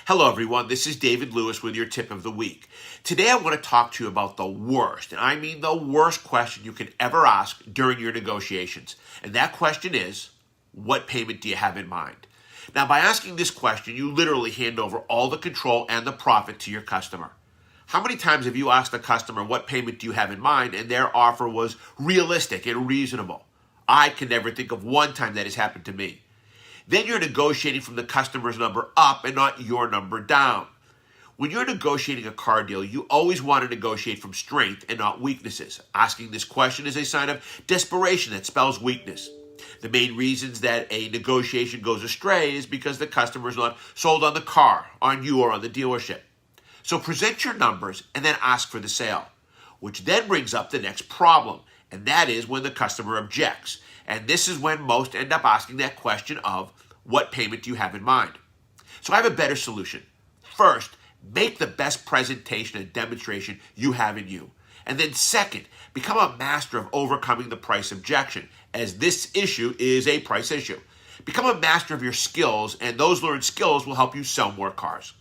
Hello everyone, this is David Lewis with your tip of the week. Today I want to talk to you about the worst, and I mean the worst question you can ever ask during your negotiations. And that question is, what payment do you have in mind? Now by asking this question, you literally hand over all the control and the profit to your customer. How many times have you asked the customer, what payment do you have in mind, and their offer was realistic and reasonable? I can never think of one time that has happened to me. Then you're negotiating from the customer's number up and not your number down. When you're negotiating a car deal, you always want to negotiate from strength and not weaknesses. Asking this question is a sign of desperation that spells weakness. The main reasons that a negotiation goes astray is because the customer is not sold on the car, on you, or on the dealership. So present your numbers and then ask for the sale, which then brings up the next problem, and that is when the customer objects. And this is when most end up asking that question of, what payment do you have in mind? So I have a better solution. First, make the best presentation and demonstration you have in you. And then second, become a master of overcoming the price objection, as this issue is a price issue. Become a master of your skills, and those learned skills will help you sell more cars.